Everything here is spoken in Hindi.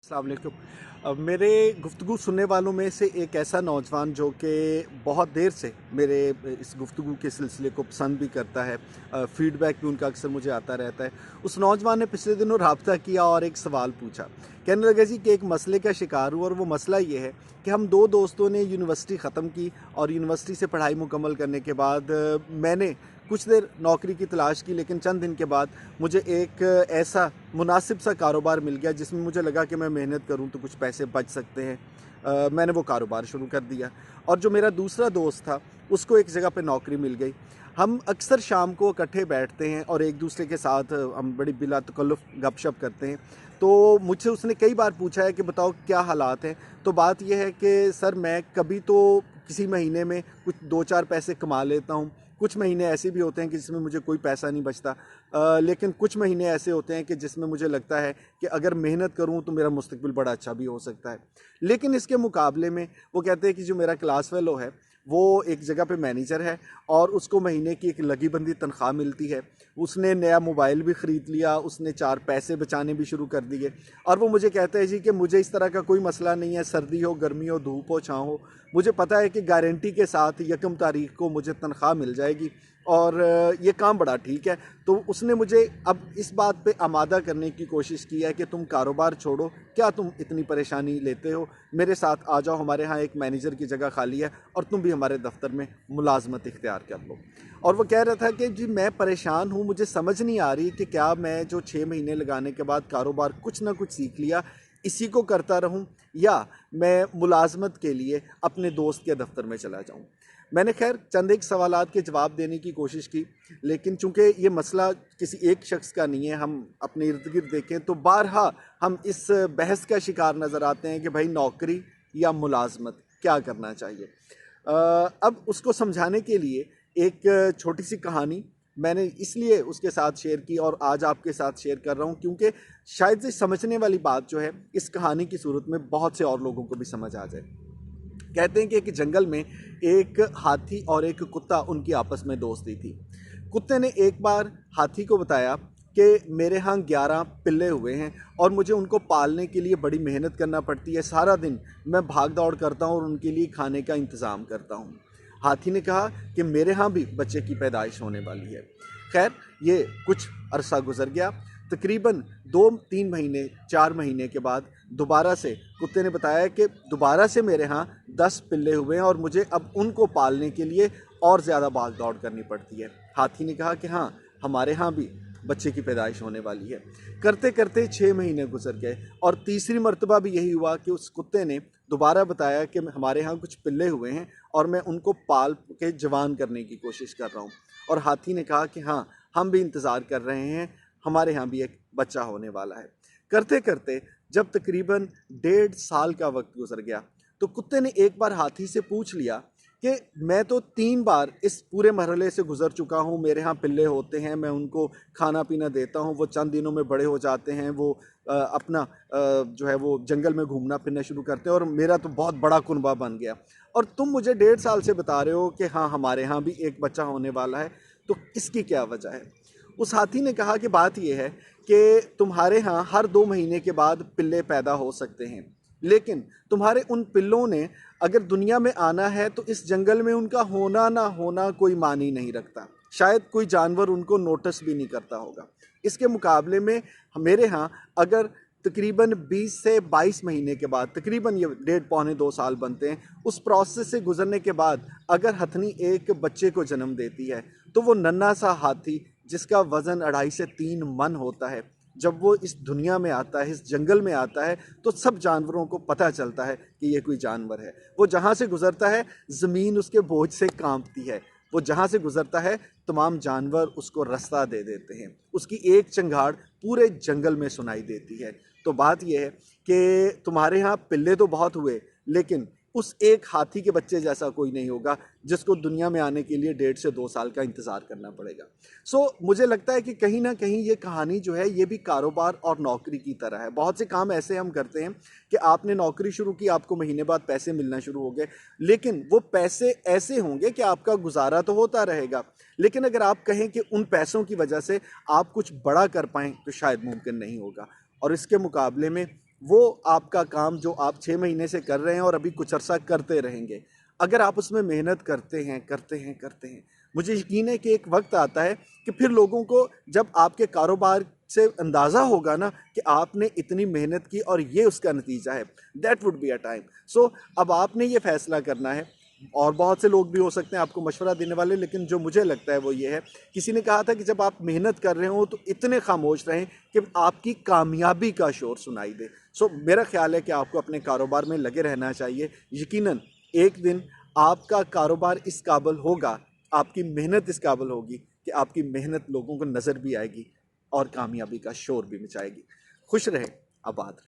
अस्सलाम वालेकुम। मेरे गुफ्तगू सुनने वालों में से एक ऐसा नौजवान जो कि बहुत देर से मेरे इस गुफ्तगू के सिलसिले को पसंद भी करता है, फ़ीडबैक भी उनका अक्सर मुझे आता रहता है। उस नौजवान ने पिछले दिनों रब्ता किया और एक सवाल पूछा। कहने लगा जी कि एक मसले का शिकार हूँ और वो मसला ये है कि हम दो दोस्तों ने यूनिवर्सिटी ख़त्म की और यूनिवर्सिटी से पढ़ाई मुकम्मल करने के बाद मैंने कुछ देर नौकरी की तलाश की, लेकिन चंद दिन के बाद मुझे एक ऐसा मुनासिब सा कारोबार मिल गया जिसमें मुझे लगा कि मैं मेहनत करूं तो कुछ पैसे बच सकते हैं। मैंने वो कारोबार शुरू कर दिया और जो मेरा दूसरा दोस्त था उसको एक जगह पे नौकरी मिल गई। हम अक्सर शाम को इकट्ठे बैठते हैं और एक दूसरे के साथ हम बड़ी बिला तकल्लुफ़ गपशप करते हैं। तो मुझसे उसने कई बार पूछा है कि बताओ क्या हालात हैं। तो बात यह है कि सर मैं कभी तो किसी महीने में कुछ दो चार पैसे कमा लेता हूँ, कुछ महीने ऐसे भी होते हैं कि जिसमें मुझे कोई पैसा नहीं बचता, लेकिन कुछ महीने ऐसे होते हैं कि जिसमें मुझे लगता है कि अगर मेहनत करूं तो मेरा मुस्तकबिल बड़ा अच्छा भी हो सकता है। लेकिन इसके मुकाबले में वो कहते हैं कि जो मेरा क्लास फेलो है वो एक जगह पे मैनेजर है और उसको महीने की एक लगी बंदी तनख्वाह मिलती है। उसने नया मोबाइल भी ख़रीद लिया, उसने चार पैसे बचाने भी शुरू कर दिए और वो मुझे कहता है जी कि मुझे इस तरह का कोई मसला नहीं है, सर्दी हो, गर्मी हो, धूप हो, छाँव हो, मुझे पता है कि गारंटी के साथ यकम तारीख को मुझे तनख्वाह मिल जाएगी और ये काम बड़ा ठीक है। तो उसने मुझे अब इस बात पे आमादा करने की कोशिश की है कि तुम कारोबार छोड़ो, क्या तुम इतनी परेशानी लेते हो, मेरे साथ आ जाओ, हमारे यहाँ एक मैनेजर की जगह खाली है और तुम भी हमारे दफ्तर में मुलाजमत इख्तियार कर लो। और वो कह रहा था कि जी मैं परेशान हूँ, मुझे समझ नहीं आ रही कि क्या मैं जो 6 महीने लगाने के बाद कारोबार कुछ ना कुछ सीख लिया इसी को करता रहूं या मैं मुलाजमत के लिए अपने दोस्त के दफ्तर में चला जाऊं। मैंने खैर चंद एक सवालात के जवाब देने की कोशिश की, लेकिन चूंकि ये मसला किसी एक शख्स का नहीं है, हम अपने इर्द गिर्द देखें तो बारहा हम इस बहस का शिकार नज़र आते हैं कि भाई नौकरी या मुलाजमत क्या करना चाहिए। अब उसको समझाने के लिए एक छोटी सी कहानी मैंने इसलिए उसके साथ शेयर की और आज आपके साथ शेयर कर रहा हूँ क्योंकि शायद से समझने वाली बात जो है इस कहानी की सूरत में बहुत से और लोगों को भी समझ आ जाए। कहते हैं कि एक जंगल में एक हाथी और एक कुत्ता उनकी आपस में दोस्ती थी। कुत्ते ने एक बार हाथी को बताया कि मेरे यहाँ 11 पिल्ले हुए हैं और मुझे उनको पालने के लिए बड़ी मेहनत करना पड़ती है, सारा दिन मैं भाग दौड़ करता हूँ और उनके लिए खाने का इंतज़ाम करता हूँ। हाथी ने कहा कि मेरे यहाँ भी बच्चे की पैदाइश होने वाली है। खैर ये कुछ अरसा गुजर गया। तकरीबन 2-3 महीने 4 महीने के बाद दोबारा से कुत्ते ने बताया कि दोबारा से मेरे यहाँ 10 पिल्ले हुए हैं और मुझे अब उनको पालने के लिए और ज़्यादा भाग दौड़ करनी पड़ती है। हाथी ने कहा कि हाँ, हमारे यहाँ भी बच्चे की पैदाइश होने वाली है। करते करते 6 महीने गुजर गए और तीसरी मर्तबा भी यही हुआ कि उस कुत्ते ने दोबारा बताया कि हमारे यहाँ कुछ पिल्ले हुए हैं और मैं उनको पाल के जवान करने की कोशिश कर रहा हूँ। और हाथी ने कहा कि हाँ, हम भी इंतज़ार कर रहे हैं, हमारे यहाँ भी एक बच्चा होने वाला है। करते करते जब तकरीबन 1.5 साल का वक्त गुजर गया तो कुत्ते ने एक बार हाथी से पूछ लिया कि मैं तो 3 बार इस पूरे मरहले से गुजर चुका हूँ, मेरे यहाँ पिल्ले होते हैं, मैं उनको खाना पीना देता हूँ, वो चंद दिनों में बड़े हो जाते हैं, वो अपना जो है वो जंगल में घूमना फिरना शुरू करते हैं और मेरा तो बहुत बड़ा कुनबा बन गया और तुम मुझे 1.5 साल से बता रहे हो कि हाँ हमारे यहाँ भी एक बच्चा होने वाला है, तो इसकी क्या वजह है। उस हाथी ने कहा कि बात यह है कि तुम्हारे यहाँ हर 2 महीने के बाद पिल्ले पैदा हो सकते हैं, लेकिन तुम्हारे उन पिल्लों ने अगर दुनिया में आना है तो इस जंगल में उनका होना ना होना कोई मानी नहीं रखता, शायद कोई जानवर उनको नोटिस भी नहीं करता होगा। इसके मुकाबले में मेरे यहाँ अगर तकरीबन 20 से 22 महीने के बाद, तकरीबन ये 1.5 पौने 2 साल बनते हैं, उस प्रोसेस से गुजरने के बाद अगर हथनी एक बच्चे को जन्म देती है तो वो नन्हा सा हाथी जिसका वज़न 2.5 से 3 मन होता है, जब वो इस दुनिया में आता है, इस जंगल में आता है, तो सब जानवरों को पता चलता है कि ये कोई जानवर है। वो जहाँ से गुजरता है ज़मीन उसके बोझ से कांपती है, वो जहाँ से गुजरता है तमाम जानवर उसको रास्ता दे देते हैं, उसकी एक चंगाड़ पूरे जंगल में सुनाई देती है। तो बात यह है कि तुम्हारे यहाँ पिल्ले तो बहुत हुए, लेकिन उस एक हाथी के बच्चे जैसा कोई नहीं होगा जिसको दुनिया में आने के लिए 1.5 से 2 साल का इंतज़ार करना पड़ेगा। मुझे लगता है कि कहीं ना कहीं ये कहानी जो है ये भी कारोबार और नौकरी की तरह है। बहुत से काम ऐसे हम करते हैं कि आपने नौकरी शुरू की, आपको महीने बाद पैसे मिलना शुरू हो गए, लेकिन वो पैसे ऐसे होंगे कि आपका गुजारा तो होता रहेगा, लेकिन अगर आप कहें कि उन पैसों की वजह से आप कुछ बड़ा कर पाएँ तो शायद मुमकिन नहीं होगा। और इसके मुकाबले में वो आपका काम जो आप 6 महीने से कर रहे हैं और अभी कुछ अरसा करते रहेंगे, अगर आप उसमें मेहनत करते हैं, मुझे यकीन है कि एक वक्त आता है कि फिर लोगों को जब आपके कारोबार से अंदाज़ा होगा ना कि आपने इतनी मेहनत की और ये उसका नतीजा है, that would be a time. So अब आपने ये फैसला करना है, और बहुत से लोग भी हो सकते हैं आपको मशवरा देने वाले, लेकिन जो मुझे लगता है वो ये है, किसी ने कहा था कि जब आप मेहनत कर रहे हो तो इतने खामोश रहें कि आपकी कामयाबी का शोर सुनाई दे। सो मेरा ख्याल है कि आपको अपने कारोबार में लगे रहना चाहिए। यकीनन एक दिन आपका कारोबार इस काबिल होगा, आपकी मेहनत इस काबिल होगी कि आपकी मेहनत लोगों को नज़र भी आएगी और कामयाबी का शोर भी मचाएगी। खुश रहें, आबाद रहें।